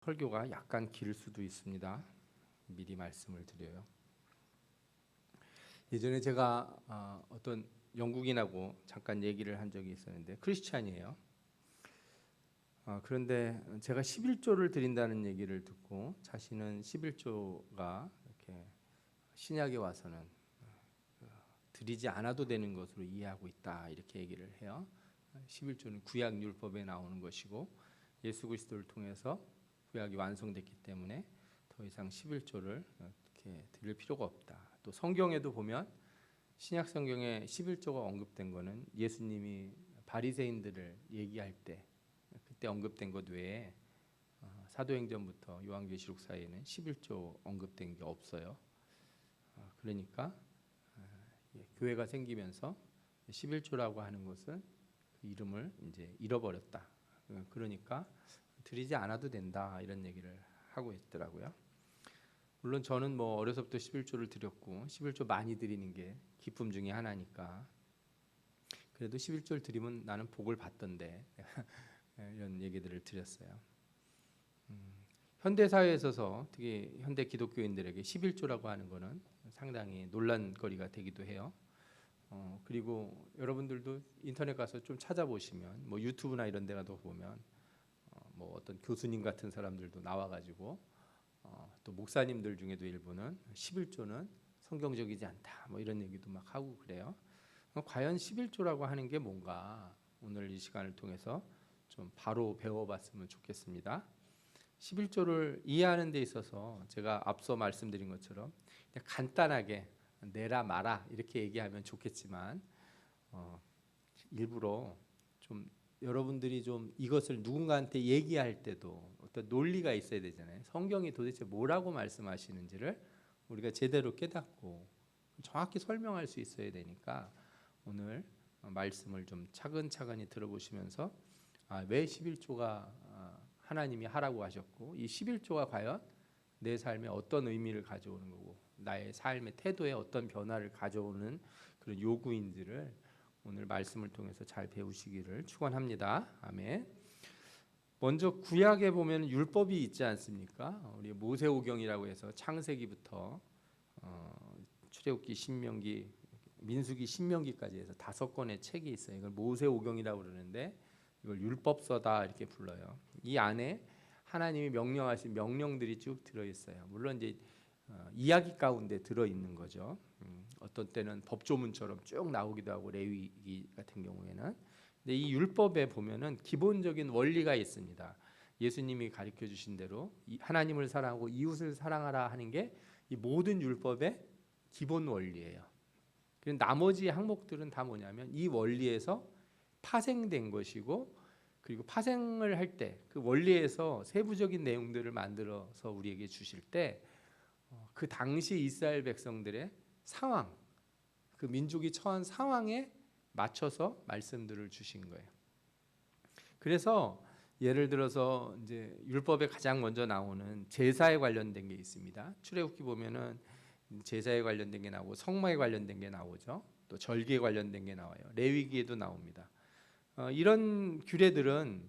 설교가 약간 길 수도 있습니다. 미리 말씀을 드려요. 예전에 제가 어떤 영국인하고 잠깐 얘기를 한 적이 있었는데 크리스찬이에요. 그런데 제가 11조를 드린다는 얘기를 듣고 자신은 11조가 이렇게 신약에 와서는 드리지 않아도 되는 것으로 이해하고 있다 이렇게 얘기를 해요. 11조는 구약 율법에 나오는 것이고 예수 그리스도를 통해서 구약이 완성됐기 때문에 더 이상 11조를 이렇게 드릴 필요가 없다. 또 성경에도 보면 신약 성경에 11조가 언급된 거는 예수님이 바리새인들을 얘기할 때 그때 언급된 것 외에 사도행전부터 요한계시록 사이에는 11조 언급된 게 없어요. 그러니까 교회가 생기면서 11조라고 하는 것은 그 이름을 이제 잃어버렸다. 그러니까 드리지 않아도 된다 이런 얘기를 하고 있더라고요. 물론 저는 뭐 어려서부터 11조를 드렸고 11조 많이 드리는 게 기쁨 중에 하나니까 그래도 11조를 드리면 나는 복을 받던데 이런 얘기들을 드렸어요. 현대 사회에 있어서 특히 현대 기독교인들에게 11조라고 하는 것은 상당히 논란거리가 되기도 해요. 그리고 여러분들도 인터넷 가서 좀 찾아보시면 뭐 유튜브나 이런 데 가도 보면 뭐 어떤 교수님 같은 사람들도 나와가지고 또 목사님들 중에도 일부는 11조는 성경적이지 않다 뭐 이런 얘기도 막 하고 그래요. 과연 11조라고 하는 게 뭔가 오늘 이 시간을 통해서 좀 바로 배워봤으면 좋겠습니다. 11조를 이해하는 데 있어서 제가 앞서 말씀드린 것처럼 그냥 간단하게 내라 마라 이렇게 얘기하면 좋겠지만 일부러 좀 여러분들이 좀 이것을 누군가한테 얘기할 때도 어떤 논리가 있어야 되잖아요. 성경이 도대체 뭐라고 말씀하시는지를 우리가 제대로 깨닫고 정확히 설명할 수 있어야 되니까 오늘 말씀을 좀 차근차근히 들어보시면서 왜 11조가 하나님이 하라고 하셨고 이 11조가 과연 내 삶에 어떤 의미를 가져오는 거고 나의 삶의 태도에 어떤 변화를 가져오는 그런 요구인지를 오늘 말씀을 통해서 잘 배우시기를 축원합니다. 아멘. 먼저 구약에 보면 율법이 있지 않습니까? 우리 모세오경이라고 해서 창세기부터 출애굽기, 신명기, 민수기, 신명기까지 해서 5권의 책이 있어요. 이걸 모세오경이라고 그러는데 이걸 율법서다 이렇게 불러요. 이 안에 하나님이 명령하신 명령들이 쭉 들어 있어요. 물론 이제 이야기 가운데 들어 있는 거죠. 어떤 때는 법조문처럼 쭉 나오기도 하고 레위기 같은 경우에는. 근데 이 율법에 보면은 기본적인 원리가 있습니다. 예수님이 가르쳐 주신 대로 하나님을 사랑하고 이웃을 사랑하라 하는 게 이 모든 율법의 기본 원리예요. 그리고 나머지 항목들은 다 뭐냐면 이 원리에서 파생된 것이고 그리고 파생을 할 때 그 원리에서 세부적인 내용들을 만들어서 우리에게 주실 때 그 당시 이스라엘 백성들의 상황, 그 민족이 처한 상황에 맞춰서 말씀들을 주신 거예요. 그래서 예를 들어서 이제 율법에 가장 먼저 나오는 제사에 관련된 게 있습니다. 출애굽기 보면은 제사에 관련된 게 나오고 성막에 관련된 게 나오죠. 또 절기에 관련된 게 나와요. 레위기에도 나옵니다. 이런 규례들은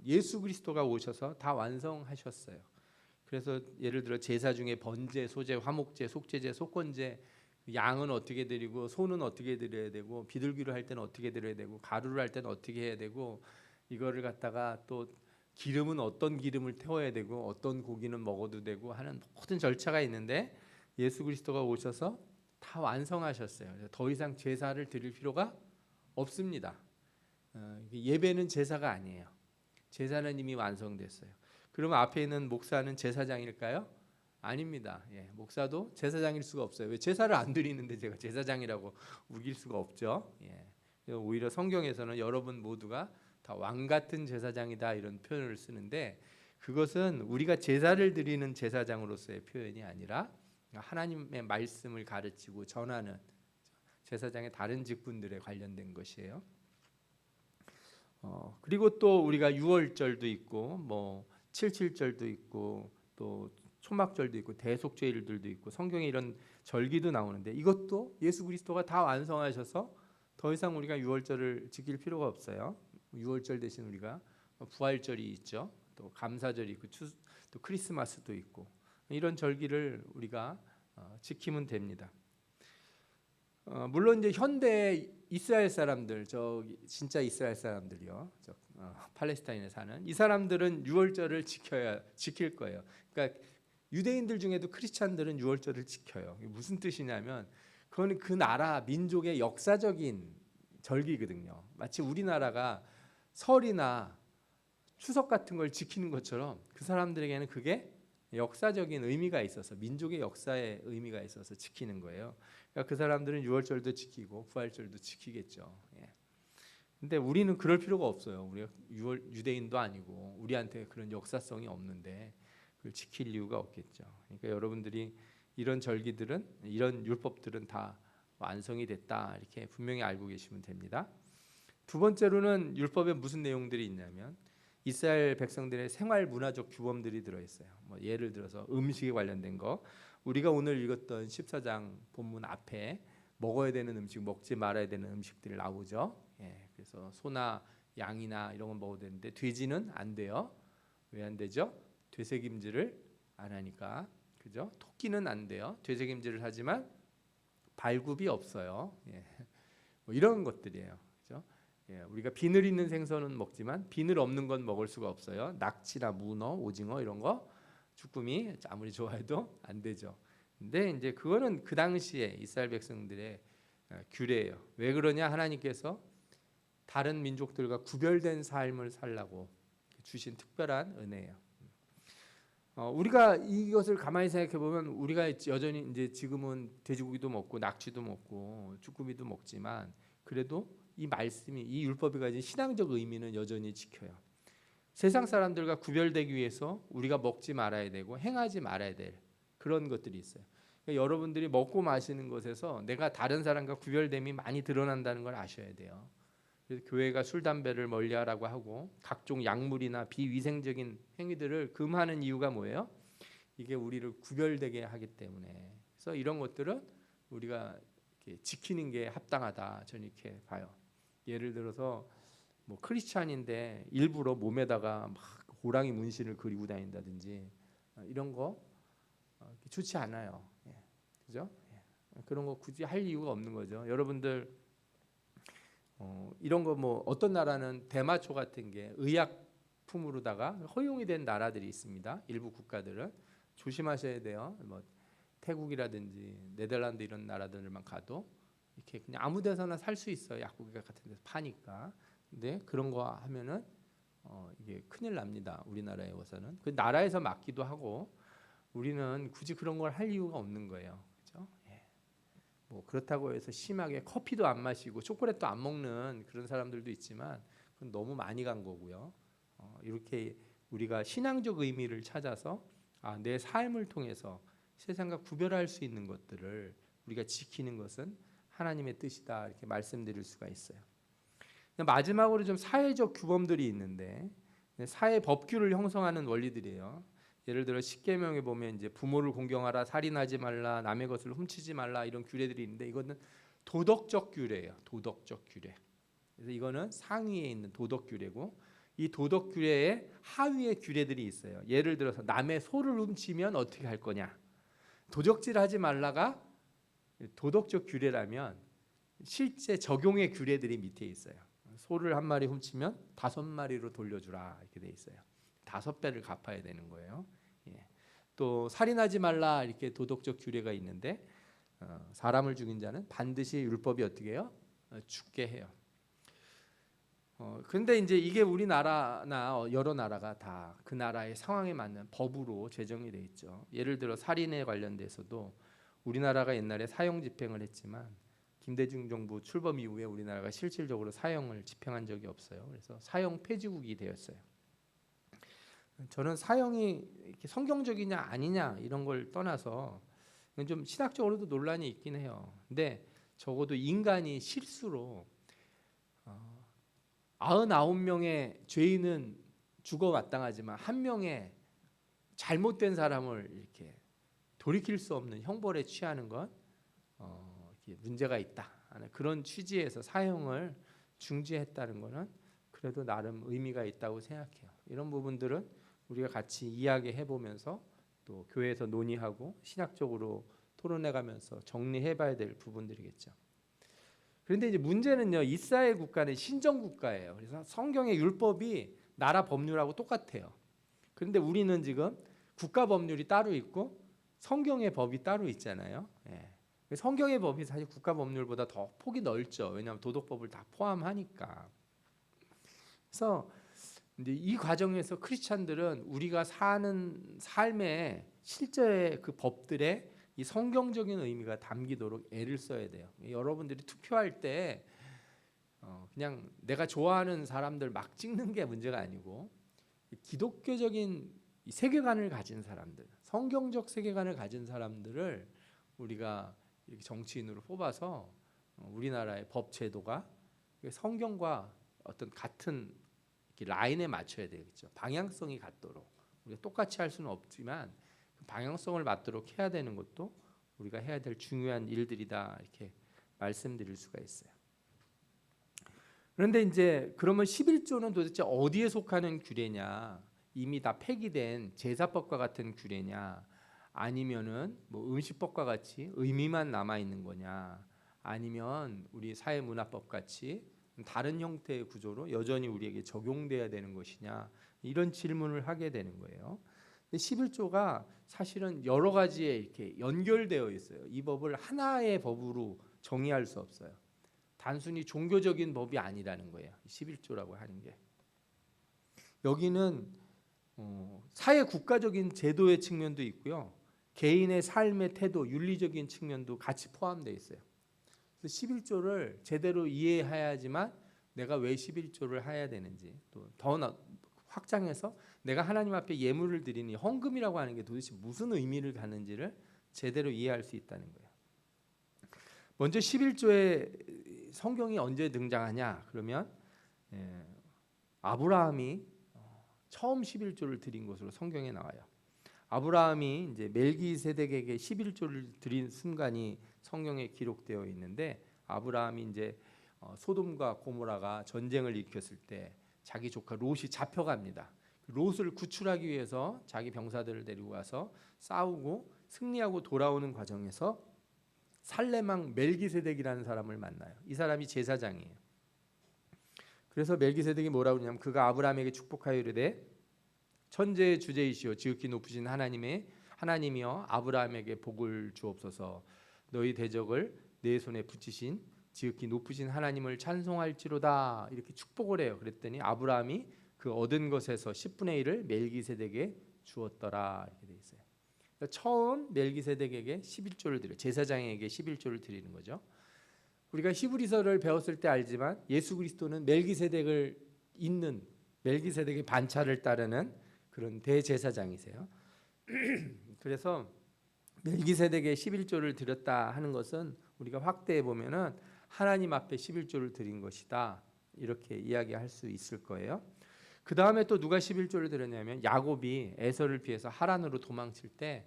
예수 그리스도가 오셔서 다 완성하셨어요. 그래서 예를 들어 제사 중에 번제, 소제, 화목제, 속죄제, 속건제, 양은 어떻게 드리고 소는 어떻게 드려야 되고 비둘기를 할 때는 어떻게 드려야 되고 가루를 할 때는 어떻게 해야 되고 이거를 갖다가 또 기름은 어떤 기름을 태워야 되고 어떤 고기는 먹어도 되고 하는 모든 절차가 있는데 예수 그리스도가 오셔서 다 완성하셨어요. 더 이상 제사를 드릴 필요가 없습니다. 예배는 제사가 아니에요. 제사는 이미 완성됐어요. 그러면 앞에 있는 목사는 제사장일까요? 아닙니다. 목사도 제사장일 수가 없어요. 왜 제사를 안 드리는데 제가 제사장이라고 우길 수가 없죠. 오히려 성경에서는 여러분 모두가 다 왕 같은 제사장이다 이런 표현을 쓰는데 그것은 우리가 제사를 드리는 제사장으로서의 표현이 아니라 하나님의 말씀을 가르치고 전하는 제사장의 다른 직분들에 관련된 것이에요. 그리고 또 우리가 유월절도 있고 뭐 칠칠절도 있고 또 초막절도 있고 대속죄일들도 있고 성경에 이런 절기도 나오는데 이것도 예수 그리스도가 다 완성하셔서 더 이상 우리가 유월절을 지킬 필요가 없어요. 유월절 대신 우리가 부활절이 있죠. 또 감사절이 있고 또 크리스마스도 있고 이런 절기를 우리가 지키면 됩니다. 물론 이제 현대 이스라엘 사람들, 진짜 이스라엘 사람들이요, 팔레스타인에 사는 이 사람들은 유월절을 지킬 거예요. 그러니까 유대인들 중에도 크리스찬들은 유월절을 지켜요. 이게 무슨 뜻이냐면 그거는 그 나라 민족의 역사적인 절기거든요. 마치 우리나라가 설이나 추석 같은 걸 지키는 것처럼 그 사람들에게는 그게 역사적인 의미가 있어서 민족의 역사의 의미가 있어서 지키는 거예요. 그러니까 그 사람들은 유월절도 지키고 부활절도 지키겠죠. 예. 근데 우리는 그럴 필요가 없어요. 우리가 유대인도 아니고 우리한테 그런 역사성이 없는데 그걸 지킬 이유가 없겠죠. 그러니까 여러분들이 이런 절기들은 이런 율법들은 다 완성이 됐다 이렇게 분명히 알고 계시면 됩니다. 두 번째로는 율법에 무슨 내용들이 있냐면 이스라엘 백성들의 생활 문화적 규범들이 들어있어요. 뭐 예를 들어서 음식에 관련된 거, 우리가 오늘 읽었던 14장 본문 앞에 먹어야 되는 음식, 먹지 말아야 되는 음식들이 나오죠. 예, 그래서 소나 양이나 이런 건 먹어도 되는데 돼지는 안 돼요. 왜 안 되죠? 되새김질을 안 하니까. 그죠? 토끼는 안 돼요. 되새김질을 하지만 발굽이 없어요. 예. 뭐 이런 것들이에요. 그죠? 예, 우리가 비늘 있는 생선은 먹지만 비늘 없는 건 먹을 수가 없어요. 낙지나 문어, 오징어 이런 거 주꾸미 아무리 좋아해도 안 되죠. 근데 이제 그거는 그 당시에 이스라엘 백성들의 규례예요. 왜 그러냐? 하나님께서 다른 민족들과 구별된 삶을 살라고 주신 특별한 은혜예요. 우리가 이것을 가만히 생각해 보면 우리가 여전히 이제 지금은 돼지고기도 먹고 낙지도 먹고 쭈꾸미도 먹지만 그래도 이 말씀이 이 율법이 가진 신앙적 의미는 여전히 지켜요. 세상 사람들과 구별되기 위해서 우리가 먹지 말아야 되고 행하지 말아야 될 그런 것들이 있어요. 그러니까 여러분들이 먹고 마시는 것에서 내가 다른 사람과 구별됨이 많이 드러난다는 걸 아셔야 돼요. 그래서 교회가 술 담배를 멀리하라고 하고 각종 약물이나 비위생적인 행위들을 금하는 이유가 뭐예요? 이게 우리를 구별되게 하기 때문에. 그래서 이런 것들은 우리가 이렇게 지키는 게 합당하다. 저는 이렇게 봐요. 예를 들어서 뭐 크리스찬인데 일부러 몸에다가 막 호랑이 문신을 그리고 다닌다든지 이런 거 좋지 않아요. 예. 그죠? 예. 그런 거 굳이 할 이유가 없는 거죠. 여러분들 이런 거 뭐 어떤 나라는 대마초 같은 게 의약품으로다가 허용이 된 나라들이 있습니다. 일부 국가들은 조심하셔야 돼요. 뭐 태국이라든지 네덜란드 이런 나라들만 가도 이렇게 그냥 아무 데서나 살 수 있어요. 약국 같은 데서 파니까. 근데 그런 거 하면은 이게 큰일 납니다. 우리나라에 와서는 그 나라에서 맞기도 하고 우리는 굳이 그런 걸 할 이유가 없는 거예요. 그렇죠? 예. 뭐 그렇다고 해서 심하게 커피도 안 마시고 초콜릿도 안 먹는 그런 사람들도 있지만 그건 너무 많이 간 거고요. 이렇게 우리가 신앙적 의미를 찾아서 내 삶을 통해서 세상과 구별할 수 있는 것들을 우리가 지키는 것은 하나님의 뜻이다 이렇게 말씀드릴 수가 있어요. 마지막으로 좀 사회적 규범들이 있는데 사회 법규를 형성하는 원리들이에요. 예를 들어 십계명에 보면 이제 부모를 공경하라, 살인하지 말라, 남의 것을 훔치지 말라 이런 규례들이 있는데 이거는 도덕적 규례예요. 도덕적 규례. 그래서 이거는 상위에 있는 도덕 규례고 이 도덕 규례에 하위의 규례들이 있어요. 예를 들어서 남의 소를 훔치면 어떻게 할 거냐. 도적질하지 말라가 도덕적 규례라면 실제 적용의 규례들이 밑에 있어요. 소를 한 마리 훔치면 5마리로 돌려주라 이렇게 돼 있어요. 5배를 갚아야 되는 거예요. 예. 또 살인하지 말라 이렇게 도덕적 규례가 있는데 사람을 죽인 자는 반드시 율법이 어떻게 해요? 죽게 해요. 그런데 이제 이게 우리나라나 여러 나라가 다 그 나라의 상황에 맞는 법으로 제정이 돼 있죠. 예를 들어 살인에 관련돼서도 우리나라가 옛날에 사형 집행을 했지만 김대중 정부 출범 이후에 우리나라가 실질적으로 사형을 집행한 적이 없어요. 그래서 사형 폐지국이 되었어요. 저는 사형이 이렇게 성경적이냐 아니냐 이런 걸 떠나서 좀 신학적으로도 논란이 있긴 해요. 근데 적어도 인간이 실수로 99명의 죄인은 죽어 마땅하지만 한 명의 잘못된 사람을 이렇게 돌이킬 수 없는 형벌에 취하는 건 문제가 있다 하는 그런 취지에서 사형을 중지했다는 것은 그래도 나름 의미가 있다고 생각해요. 이런 부분들은 우리가 같이 이야기해 보면서 또 교회에서 논의하고 신학적으로 토론해 가면서 정리해 봐야 될 부분들이겠죠. 그런데 이제 문제는요. 이스라엘 국가는 신정 국가예요. 그래서 성경의 율법이 나라 법률하고 똑같아요. 그런데 우리는 지금 국가 법률이 따로 있고 성경의 법이 따로 있잖아요. 성경의 법이 사실 국가 법률보다 더 폭이 넓죠. 왜냐하면 도덕법을 다 포함하니까. 그래서 이제 이 과정에서 크리스찬들은 우리가 사는 삶의 실제의 그 법들의 이 성경적인 의미가 담기도록 애를 써야 돼요. 여러분들이 투표할 때 그냥 내가 좋아하는 사람들 막 찍는 게 문제가 아니고 기독교적인 세계관을 가진 사람들, 성경적 세계관을 가진 사람들을 우리가 이렇게 정치인으로 뽑아서 우리나라의 법 제도가 성경과 어떤 같은 라인에 맞춰야 되겠죠. 방향성이 같도록 우리가 똑같이 할 수는 없지만 그 방향성을 맞도록 해야 되는 것도 우리가 해야 될 중요한 일들이다 이렇게 말씀드릴 수가 있어요. 그런데 이제 그러면 11조는 도대체 어디에 속하는 규례냐? 이미 다 폐기된 제사법과 같은 규례냐? 아니면은 뭐 음식법과 같이 의미만 남아 있는 거냐? 아니면 우리 사회문화법 같이 다른 형태의 구조로 여전히 우리에게 적용돼야 되는 것이냐? 이런 질문을 하게 되는 거예요. 11조가 사실은 여러 가지에 이렇게 연결되어 있어요. 이 법을 하나의 법으로 정의할 수 없어요. 단순히 종교적인 법이 아니라는 거예요. 11조라고 하는 게. 여기는 사회 국가적인 제도의 측면도 있고요. 개인의 삶의 태도, 윤리적인 측면도 같이 포함되어 있어요. 그래서 11조를 제대로 이해해야지만 내가 왜 11조를 해야 되는지 또 더 확장해서 내가 하나님 앞에 예물을 드리니 헌금이라고 하는 게 도대체 무슨 의미를 갖는지를 제대로 이해할 수 있다는 거예요. 먼저 11조에 성경이 언제 등장하냐? 그러면 아브라함이 처음 11조를 드린 것으로 성경에 나와요. 아브라함이 이제 멜기세덱에게 11조를 드린 순간이 성경에 기록되어 있는데 아브라함이 이제 소돔과 고모라가 전쟁을 일으켰을 때 자기 조카 롯이 잡혀갑니다. 롯을 구출하기 위해서 자기 병사들을 데리고 가서 싸우고 승리하고 돌아오는 과정에서 살레망 멜기세덱이라는 사람을 만나요. 이 사람이 제사장이에요. 그래서 멜기세덱이 뭐라고 하냐면 그가 아브라함에게 축복하여 이르되 천재의 주제이시오 지극히 높으신 하나님이여 아브라함에게 복을 주옵소서. 너희 대적을 내 손에 붙이신 지극히 높으신 하나님을 찬송할지로다. 이렇게 축복을 해요. 그랬더니 아브라함이 그 얻은 것에서 10분의 1을 멜기세덱에게 주었더라. 이렇게 돼 있어요. 그러니까 처음 멜기세덱에게 11조를 드려 제사장에게 11조를 드리는 거죠. 우리가 히브리서를 배웠을 때 알지만 예수 그리스도는 멜기세덱을 잇는 멜기세덱의 반차를 따르는 그런 대제사장이세요. 그래서 멜기세덱의 11조를 드렸다 하는 것은 우리가 확대해 보면은 하나님 앞에 11조를 드린 것이다. 이렇게 이야기할 수 있을 거예요. 그 다음에 또 누가 11조를 드렸냐면 야곱이 에서를 피해서 하란으로 도망칠 때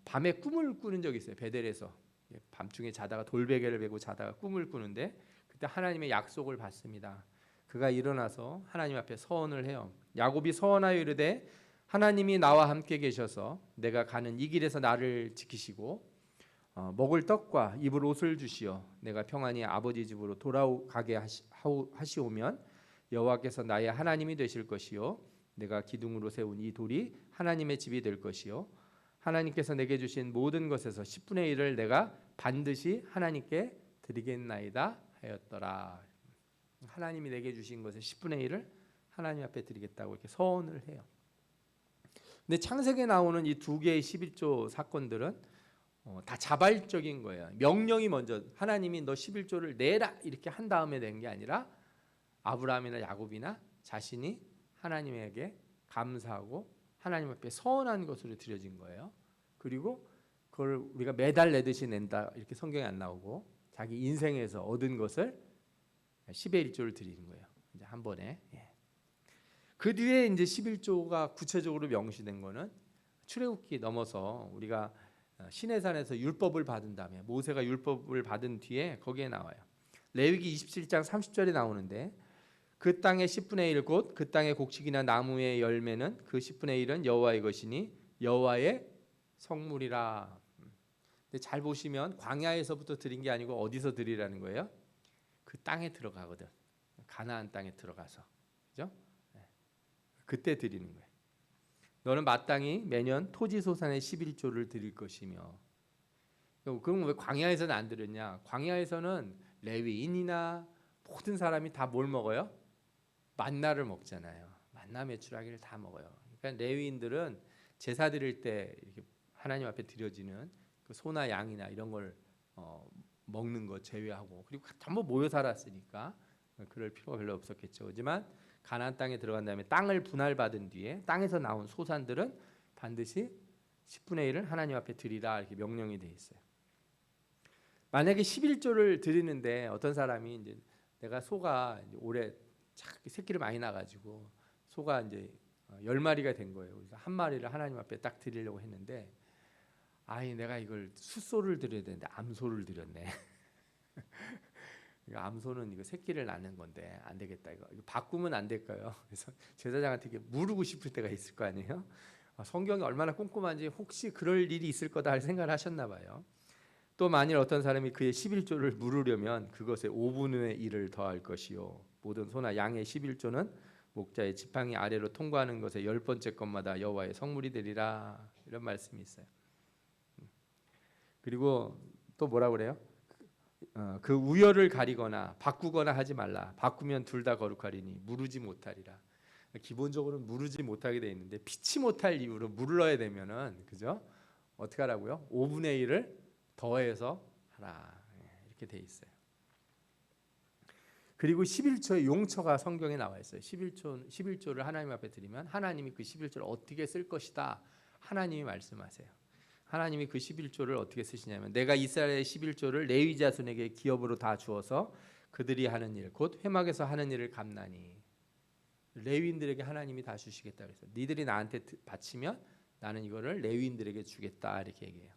밤에 꿈을 꾸는 적이 있어요. 베델에서 밤중에 자다가 돌베개를 베고 자다가 꿈을 꾸는데 그때 하나님의 약속을 받습니다. 그가 일어나서 하나님 앞에 서원을 해요. 야곱이 서원하여 이르되 하나님이 나와 함께 계셔서 내가 가는 이 길에서 나를 지키시고 먹을 떡과 입을 옷을 주시어 내가 평안히 아버지 집으로 돌아가게 하시오면 여호와께서 나의 하나님이 되실 것이요 내가 기둥으로 세운 이 돌이 하나님의 집이 될 것이요 하나님께서 내게 주신 모든 것에서 10분의 1을 내가 반드시 하나님께 드리겠나이다 하였더라. 하나님이 내게 주신 것의 10분의 1을 하나님 앞에 드리겠다고 이렇게 서원을 해요. 근데 창세기에 나오는 이 두 개의 11조 사건들은 다 자발적인 거예요. 명령이 먼저 하나님이 너 11조를 내라 이렇게 한 다음에 낸 게 아니라 아브라함이나 야곱이나 자신이 하나님에게 감사하고 하나님 앞에 서원한 것으로 드려진 거예요. 그리고 그걸 우리가 매달 내듯이 낸다 이렇게 성경에 안 나오고 자기 인생에서 얻은 것을 10의 1조를 드리는 거예요. 이제 한 번에. 그 뒤에 이제 11조가 구체적으로 명시된 거는 출애굽기 넘어서 우리가 시내산에서 율법을 받은 다음에 모세가 율법을 받은 뒤에 거기에 나와요. 레위기 27장 30절에 나오는데 그 땅의 10분의 1 곧 그 땅의 곡식이나 나무의 열매는 그 10분의 1은 여호와의 것이니 여호와의 성물이라. 근데 잘 보시면 광야에서부터 드린 게 아니고 어디서 드리라는 거예요? 그 땅에 들어가거든. 가나안 땅에 들어가서. 그죠? 그때 드리는 거예요. 너는 마땅히 매년 토지 소산의 11조를 드릴 것이며. 그럼 왜 광야에서는 안 드렸냐? 광야에서는 레위인이나 모든 사람이 다 뭘 먹어요? 만나를 먹잖아요. 만나 메추라기를 다 먹어요. 그러니까 레위인들은 제사 드릴 때 이렇게 하나님 앞에 드려지는 그 소나 양이나 이런 걸 먹는 거 제외하고, 그리고 전부 모여 살았으니까 그럴 필요가 별로 없었겠죠. 하지만 가나안 땅에 들어간 다음에 땅을 분할받은 뒤에 땅에서 나온 소산들은 반드시 10분의 1을 하나님 앞에 드리라 이렇게 명령이 돼 있어요. 만약에 11조를 드리는데 어떤 사람이 이제 내가 소가 이제 올해 새끼를 많이 나가지고 소가 이제 10마리가 된 거예요. 그래서 한 마리를 하나님 앞에 딱 드리려고 했는데, 아이 내가 이걸 숫소를 드려야 되는데 암소를 드렸네. 암소는 이거 새끼를 낳는 건데 안 되겠다. 이거 바꾸면 안 될까요? 그래서 제사장한테 이게 물으고 싶을 때가 있을 거 아니에요. 성경이 얼마나 꼼꼼한지 혹시 그럴 일이 있을 거다 할 생각을 하셨나 봐요. 또 만일 어떤 사람이 그의 11조를 물으려면 그것에 5분의 1을 더할 것이요 모든 소나 양의 11조는 목자의 지팡이 아래로 통과하는 것의 10번째 것마다 여호와의 성물이 되리라. 이런 말씀이 있어요. 그리고 또 뭐라 그래요? 그 우열을 가리거나 바꾸거나 하지 말라. 바꾸면 둘 다 거룩하리니 무르지 못하리라. 기본적으로 무르지 못하게 돼 있는데 피치 못할 이유로 물러야 되면은 그죠? 어떻게 하라고요? 5분의 1을 더해서 하라. 이렇게 돼 있어요. 그리고 11조의 용처가 성경에 나와 있어요. 11조를 하나님 앞에 드리면 하나님이 그 11조를 어떻게 쓸 것이다. 하나님이 말씀하세요. 하나님이 그 11조를 어떻게 쓰시냐면 내가 이스라엘의 11조를 레위 자손에게 기업으로 다 주어서 그들이 하는 일 곧 회막에서 하는 일을 갚나니. 레위인들에게 하나님이 다 주시겠다 그래서 니들이 나한테 바치면 나는 이거를 레위인들에게 주겠다 이렇게 얘기해요.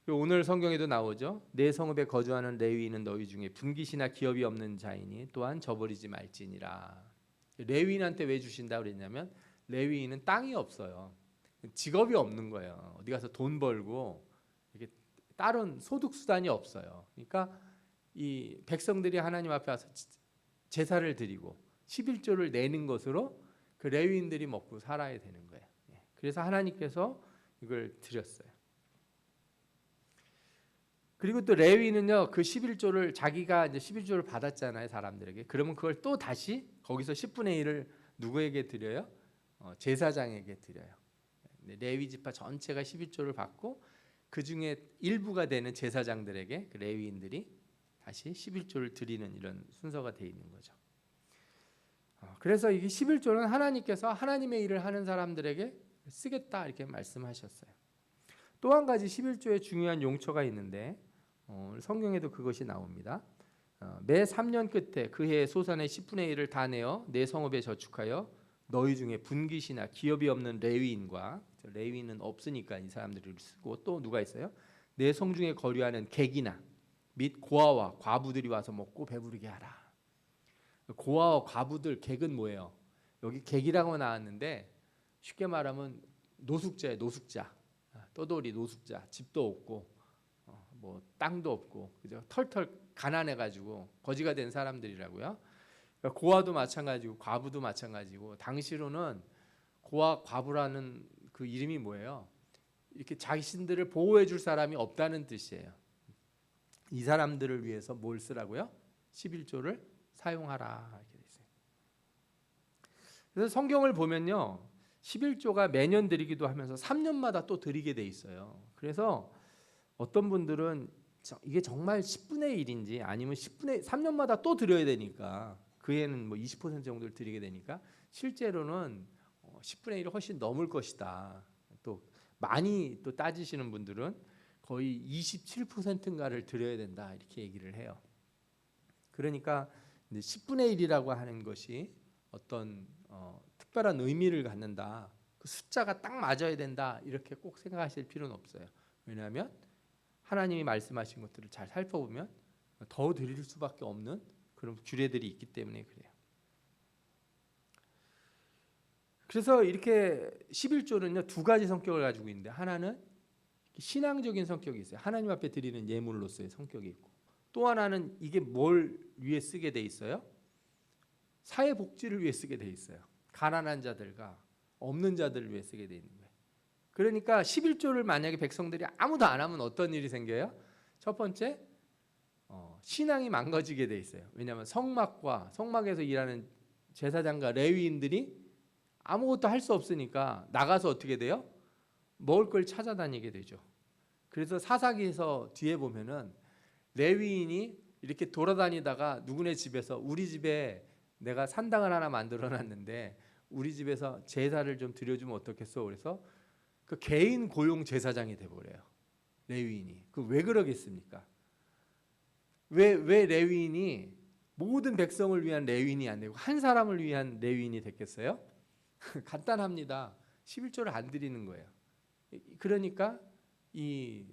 오늘 성경에도 나오죠. 내 성읍에 거주하는 레위인은 너희 중에 분깃이나 기업이 없는 자이니 또한 저버리지 말지니라. 레위인한테 왜 주신다 그랬냐면 레위인은 땅이 없어요. 직업이 없는 거예요. 어디 가서 돈 벌고 이렇게 다른 소득 수단이 없어요. 그러니까 이 백성들이 하나님 앞에 와서 제사를 드리고 11조를 내는 것으로 그 레위인들이 먹고 살아야 되는 거예요. 그래서 하나님께서 이걸 드렸어요. 그리고 또 레위는요 그 11조를 자기가 이제 11조를 받았잖아요 사람들에게. 그러면 그걸 또 다시 거기서 10분의 1을 누구에게 드려요? 제사장에게 드려요. 레위 지파 전체가 11조를 받고 그 중에 일부가 되는 제사장들에게 그 레위인들이 다시 11조를 드리는 이런 순서가 되어 있는 거죠. 그래서 이게 11조는 하나님께서 하나님의 일을 하는 사람들에게 쓰겠다 이렇게 말씀하셨어요. 또 한 가지 11조의 중요한 용처가 있는데 성경에도 그것이 나옵니다. 매 3년 끝에 그 해의 소산의 10분의 1을 다 내어 내 성읍에 저축하여 너희 중에 분깃이나 기업이 없는 레위인과 레위인은 없으니까 이 사람들을 쓰고 또 누가 있어요? 내 성중에 거류하는 객이나 및 고아와 과부들이 와서 먹고 배부르게 하라. 고아와 과부들 객은 뭐예요? 여기 객이라고 나왔는데 쉽게 말하면 노숙자예요. 노숙자. 떠돌이 노숙자. 집도 없고 뭐 땅도 없고 그죠? 털털 가난해 가지고 거지가 된 사람들이라고요. 그러니까 고아도 마찬가지고 과부도 마찬가지고 당시로는 고아 과부라는 그 이름이 뭐예요? 이렇게 자신들을 보호해 줄 사람이 없다는 뜻이에요. 이 사람들을 위해서 뭘 쓰라고요? 11조를 사용하라 이렇게 돼 있어요. 그래서 성경을 보면요. 11조가 매년 드리기도 하면서 3년마다 또 드리게 돼 있어요. 그래서 어떤 분들은 이게 정말 10분의 1인지 아니면 10분의 3년마다 또 드려야 되니까 그 해는 뭐 20% 정도를 드리게 되니까 실제로는 10분의 1이 훨씬 넘을 것이다. 또 많이 또 따지시는 분들은 거의 27%인가를 드려야 된다 이렇게 얘기를 해요. 그러니까 이제 10분의 1이라고 하는 것이 어떤 특별한 의미를 갖는다. 그 숫자가 딱 맞아야 된다 이렇게 꼭 생각하실 필요는 없어요. 왜냐하면 하나님이 말씀하신 것들을 잘 살펴보면 더 드릴 수밖에 없는 그런 규례들이 있기 때문에 그래요. 그래서 이렇게 11조는요 두 가지 성격을 가지고 있는데, 하나는 신앙적인 성격이 있어요. 하나님 앞에 드리는 예물로서의 성격이 있고, 또 하나는 이게 뭘 위해 쓰게 돼 있어요? 사회 복지를 위해 쓰게 돼 있어요. 가난한 자들과 없는 자들을 위해 쓰게 돼 있는 거예요. 그러니까 11조를 만약에 백성들이 아무도 안 하면 어떤 일이 생겨요? 첫 번째, 신앙이 망가지게 돼 있어요. 왜냐하면 성막에서 일하는 제사장과 레위인들이 아무것도 할 수 없으니까 나가서 어떻게 돼요? 먹을 걸 찾아다니게 되죠. 그래서 사사기에서 뒤에 보면은 레위인이 이렇게 돌아다니다가 누구네 집에서, 우리 집에 내가 산당을 하나 만들어 놨는데 우리 집에서 제사를 좀 드려주면 어떻겠어? 그래서 그 개인 고용 제사장이 돼버려요. 레위인이. 그 왜 그러겠습니까? 왜 레위인이 모든 백성을 위한 레위인이 안 되고 한 사람을 위한 레위인이 됐겠어요? 간단합니다. 11조를 안 드리는 거예요. 그러니까 이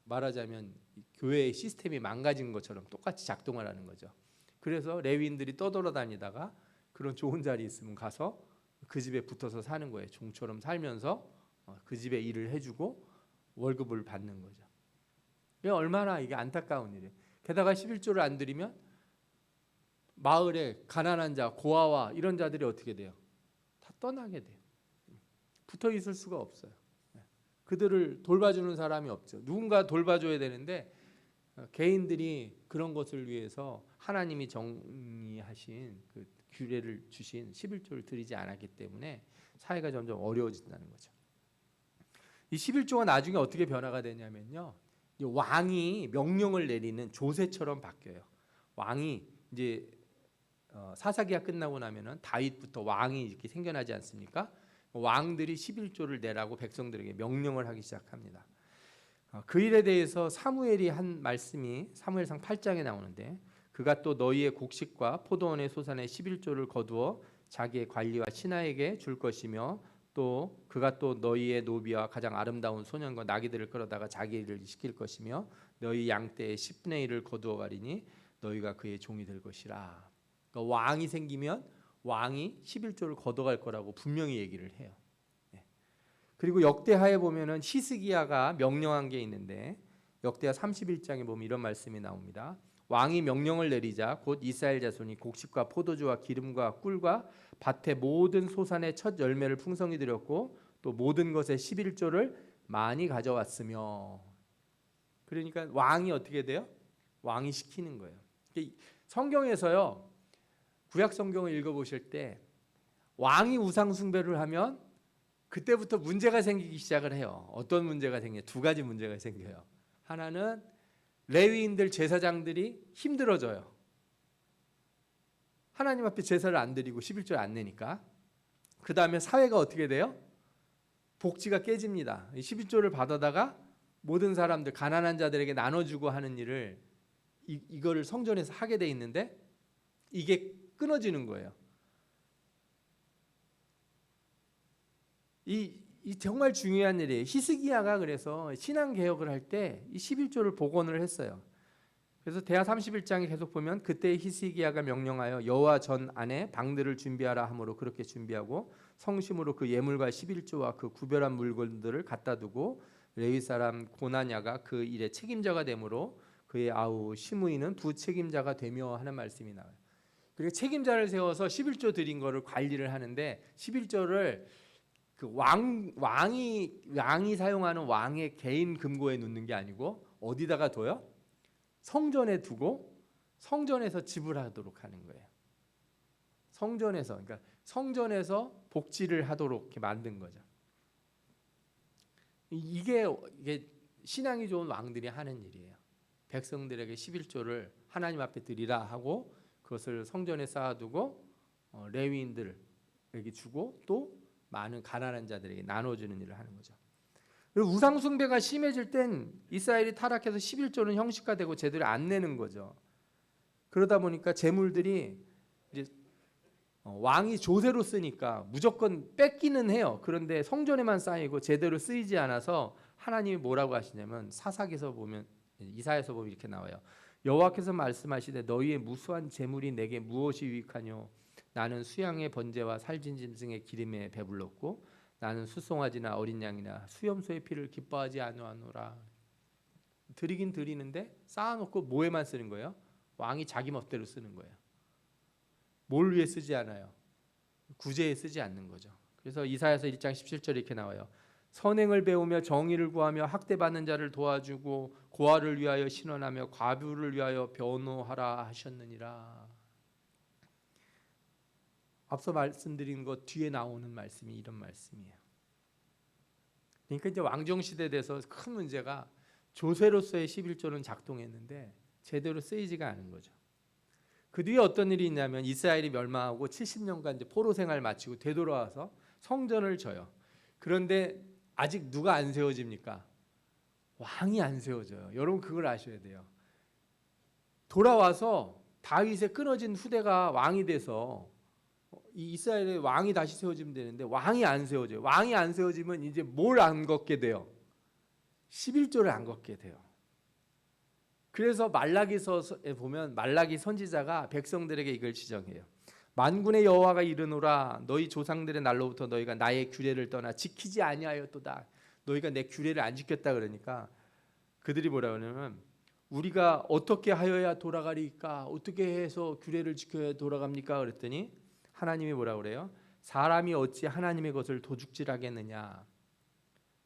말하자면 교회의 시스템이 망가진 것처럼 똑같이 작동을 하는 거죠. 그래서 레위인들이 떠돌아다니다가 그런 좋은 자리 있으면 가서 그 집에 붙어서 사는 거예요. 종처럼 살면서 그 집에 일을 해주고 월급을 받는 거죠. 얼마나 이게 안타까운 일이에요. 게다가 11조를 안 드리면 마을에 가난한 자, 고아와 이런 자들이 어떻게 돼요? 다 떠나게 돼요. 붙어 있을 수가 없어요. 그들을 돌봐주는 사람이 없죠. 누군가 돌봐줘야 되는데 개인들이 그런 것을 위해서 하나님이 정의하신 그 규례를 주신 11조를 드리지 않았기 때문에 사회가 점점 어려워진다는 거죠. 이 11조가 나중에 어떻게 변화가 되냐면요, 왕이 명령을 내리는 조세처럼 바뀌어요. 왕이 이제 사사기가 끝나고 나면은 다윗부터 왕이 이렇게 생겨나지 않습니까? 왕들이 11조를 내라고 백성들에게 명령을 하기 시작합니다. 그 일에 대해서 사무엘이 한 말씀이 사무엘상 8장에 나오는데, 그가 또 너희의 곡식과 포도원의 소산의 11조를 거두어 자기의 관리와 신하에게 줄 것이며, 또 그가 또 너희의 노비와 가장 아름다운 소년과 나귀들을 끌어다가 자기 일을 시킬 것이며 너희 양떼의 10분의 1을 거두어 가리니 너희가 그의 종이 될 것이라. 그러니까 왕이 생기면 왕이 11조를 걷어갈 거라고 분명히 얘기를 해요. 그리고 역대하에 보면은 히스기야가 명령한 게 있는데, 역대하 31장에 보면 이런 말씀이 나옵니다. 왕이 명령을 내리자 곧 이스라엘 자손이 곡식과 포도주와 기름과 꿀과 밭의 모든 소산의 첫 열매를 풍성히 드렸고 또 모든 것의 11조를 많이 가져왔으며. 그러니까 왕이 어떻게 돼요? 왕이 시키는 거예요. 성경에서요, 구약 성경을 읽어보실 때 왕이 우상 숭배를 하면 그때부터 문제가 생기기 시작을 해요. 어떤 문제가 생겨요? 두 가지 문제가 생겨요. 하나는 레위인들 제사장들이 힘들어져요. 하나님 앞에 제사를 안 드리고 11조를 안 내니까. 그 다음에 사회가 어떻게 돼요? 복지가 깨집니다. 11조를 받아다가 모든 사람들, 가난한 자들에게 나눠주고 하는 일을 이거를 성전에서 하게 돼 있는데 이게 끊어지는 거예요. 이 정말 중요한 일이에요. 히스기야가 그래서 신앙 개혁을 할 때 이 11조를 복원을 했어요. 그래서 대하 31장에 계속 보면 그때 히스기야가 명령하여 여호와 전 안에 방들을 준비하라 하므로 그렇게 준비하고 성심으로 그 예물과 11조와 그 구별한 물건들을 갖다 두고 레위 사람 고나냐가 그 일의 책임자가 되므로 그의 아우 시므이는 부책임자가 되며 하는 말씀이 나와요. 그리고 책임자를 세워서 11조 드린 거를 관리를 하는데, 11조를 그 왕이 사용하는 왕의 개인 금고에 넣는 게 아니고 어디다가 둬요? 성전에 두고 성전에서 지불하도록 하는 거예요. 그러니까 성전에서 복지를 하도록 이렇게 만든 거죠. 이게 신앙이 좋은 왕들이 하는 일이에요. 백성들에게 11조를 하나님 앞에 드리라 하고 그것을 성전에 쌓아두고 레위인들에게 주고 또 많은 가난한 자들에게 나눠주는 일을 하는 거죠. 그리고 우상 숭배가 심해질 땐 이스라엘이 타락해서 11조는 형식화되고 제대로 안 내는 거죠. 그러다 보니까 재물들이 이제 왕이 조세로 쓰니까 무조건 뺏기는 해요. 그런데 성전에만 쌓이고 제대로 쓰이지 않아서 하나님이 뭐라고 하시냐면 사사기에서 보면, 이사야서 보면 이렇게 나와요. 여호와께서 말씀하시되 너희의 무수한 재물이 내게 무엇이 유익하뇨? 나는 수양의 번제와 살진 짐승의 기름에 배불렀고 나는 수송아지나 어린 양이나 수염소의 피를 기뻐하지 아니하노라. 드리긴 드리는데 쌓아놓고 뭐에만 쓰는 거예요? 왕이 자기 멋대로 쓰는 거예요. 뭘 위해 쓰지 않아요? 구제에 쓰지 않는 거죠. 그래서 이사야서 1장 17절에 이렇게 나와요. 선행을 배우며 정의를 구하며 학대받는 자를 도와주고 고아를 위하여 신원하며 과부를 위하여 변호하라 하셨느니라. 앞서 말씀드린 것 뒤에 나오는 말씀이 이런 말씀이에요. 그러니까 이제 왕정시대에 대해서 큰 문제가 조세로서의 11조는 작동했는데 제대로 쓰이지가 않은 거죠. 그 뒤에 어떤 일이 있냐면 이스라엘이 멸망하고 70년간 이제 포로 생활 마치고 되돌아와서 성전을 져요. 그런데 아직 누가 안 세워집니까? 왕이 안 세워져요. 여러분 그걸 아셔야 돼요. 돌아와서 다윗의 끊어진 후대가 왕이 돼서 이 이스라엘의 왕이 다시 세워지면 되는데 왕이 안 세워져요. 왕이 안 세워지면 이제 뭘 안 걷게 돼요? 11조를 안 걷게 돼요. 그래서 말라기서에 보면 말라기 선지자가 백성들에게 이걸 지정해요. 만군의 여호와가 이르노라 너희 조상들의 날로부터 너희가 나의 규례를 떠나 지키지 아니하였도다. 너희가 내 규례를 안 지켰다 그러니까 그들이 뭐라 그러냐면 우리가 어떻게 하여야 돌아가리까? 어떻게 해서 규례를 지켜야 돌아갑니까? 그랬더니 하나님이 뭐라 그래요? 사람이 어찌 하나님의 것을 도둑질하겠느냐?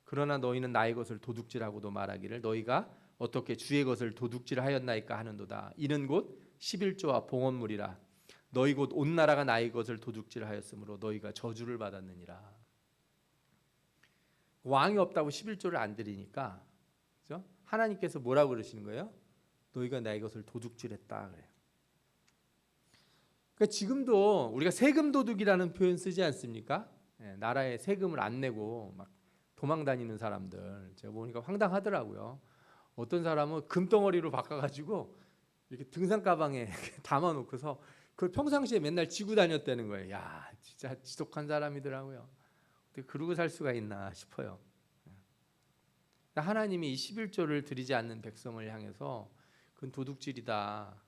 그러나 너희는 나의 것을 도둑질하고도 말하기를 너희가 어떻게 주의 것을 도둑질하였나이까 하는도다. 이는 곧 11조와 봉헌물이라. 너희 곧 온 나라가 나의 것을 도둑질하였으므로 너희가 저주를 받았느니라. 왕이 없다고 11조를 안 드리니까 그렇죠? 하나님께서 뭐라고 그러시는 거예요? 너희가 나의 것을 도둑질했다 그래요. 그러니까 지금도 우리가 세금 도둑이라는 표현 쓰지 않습니까? 나라에 세금을 안 내고 막 도망 다니는 사람들 제가 보니까 황당하더라고요. 어떤 사람은 금덩어리로 바꿔가지고 이렇게 등산 가방에 담아놓고서 그걸 평상시에 맨날 지고 다녔다는 거예요. 야, 진짜 지독한 사람이더라고요. 어떻게 그러고 살 수가 있나 싶어요. 하나님이 이 11조를 드리지 않는 백성을 향해서 그건 도둑질이다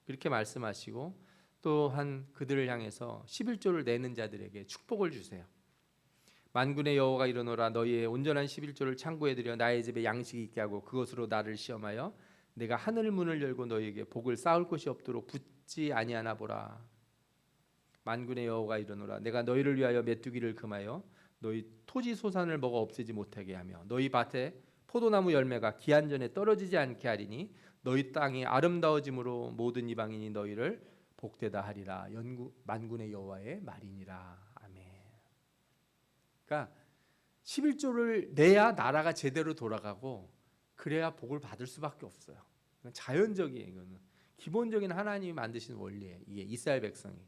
그렇게 말씀하시고 또한 그들을 향해서 11조를 내는 자들에게 축복을 주세요. 만군의 여호와가 이르노라 너희의 온전한 11조를 창고에 들여 나의 집에 양식이 있게 하고 그것으로 나를 시험하여 내가 하늘 문을 열고 너희에게 복을 쌓을 곳이 없도록 붙지 아니하나 보라. 만군의 여호와가 이르노라 내가 너희를 위하여 메뚜기를 금하여 너희 토지 소산을 먹어 없애지 못하게 하며 너희 밭에 포도나무 열매가 기한 전에 떨어지지 않게 하리니 너희 땅이 아름다워짐으로 모든 이방인이 너희를 복되다 하리라. 만군의 여호와의 말이니라. 아멘. 그러니까 11조를 내야 나라가 제대로 돌아가고 그래야 복을 받을 수밖에 없어요. 자연적이에요. 이거는 기본적인 하나님이 만드신 원리예요. 이게 이스라엘 백성에게.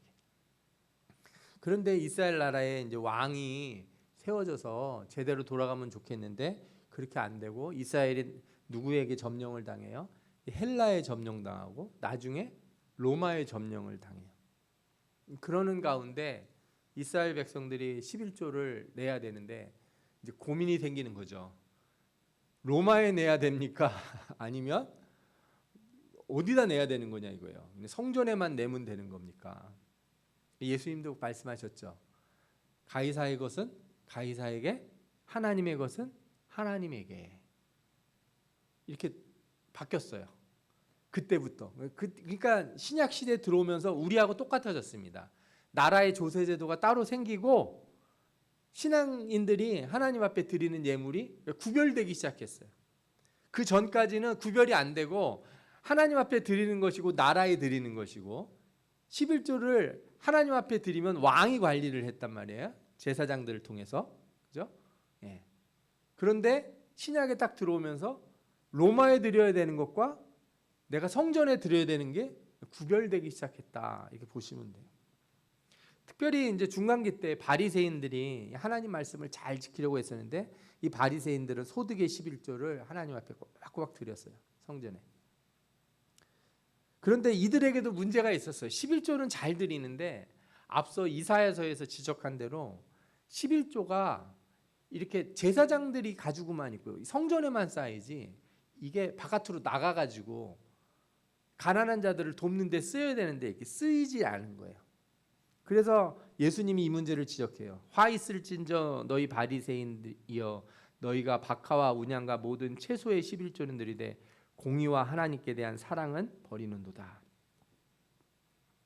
그런데 이스라엘 나라에 이제 왕이 세워져서 제대로 돌아가면 좋겠는데 그렇게 안 되고 이스라엘이 누구에게 점령을 당해요? 헬라에 점령당하고 나중에 로마에 점령을 당해요. 그러는 가운데 이스라엘 백성들이 11조를 내야 되는데 이제 고민이 생기는 거죠. 로마에 내야 됩니까? 아니면 어디다 내야 되는 거냐 이거예요. 성전에만 내면 되는 겁니까? 예수님도 말씀하셨죠. 가이사의 것은 가이사에게, 하나님의 것은 하나님에게. 이렇게 바뀌었어요. 그때부터. 그러니까 신약 시대에 들어오면서 우리하고 똑같아졌습니다. 나라의 조세 제도가 따로 생기고 신앙인들이 하나님 앞에 드리는 예물이 구별되기 시작했어요. 그 전까지는 구별이 안 되고 하나님 앞에 드리는 것이고 나라에 드리는 것이고 11조를 하나님 앞에 드리면 왕이 관리를 했단 말이에요. 제사장들을 통해서. 그죠? 예. 그런데 신약에 딱 들어오면서 로마에 드려야 되는 것과 내가 성전에 드려야 되는 게 구별되기 시작했다. 이렇게 보시면 돼요. 특별히 이제 중간기 때 바리새인들이 하나님 말씀을 잘 지키려고 했었는데 이 바리새인들은 소득의 11조를 하나님 앞에 꼬박꼬박 드렸어요. 성전에. 그런데 이들에게도 문제가 있었어요. 11조는 잘 드리는데 앞서 이사야서에서 지적한 대로 11조가 이렇게 제사장들이 가지고만 있고 성전에만 쌓이지 이게 바깥으로 나가가지고 가난한 자들을 돕는 데 쓰여야 되는데 이렇게 쓰이지 않은 거예요. 그래서 예수님이 이 문제를 지적해요. 화 있을진저 너희 바리새인이여 너희가 박하와 운양과 모든 채소의 11조는 드리되 공의와 하나님께 대한 사랑은 버리는도다.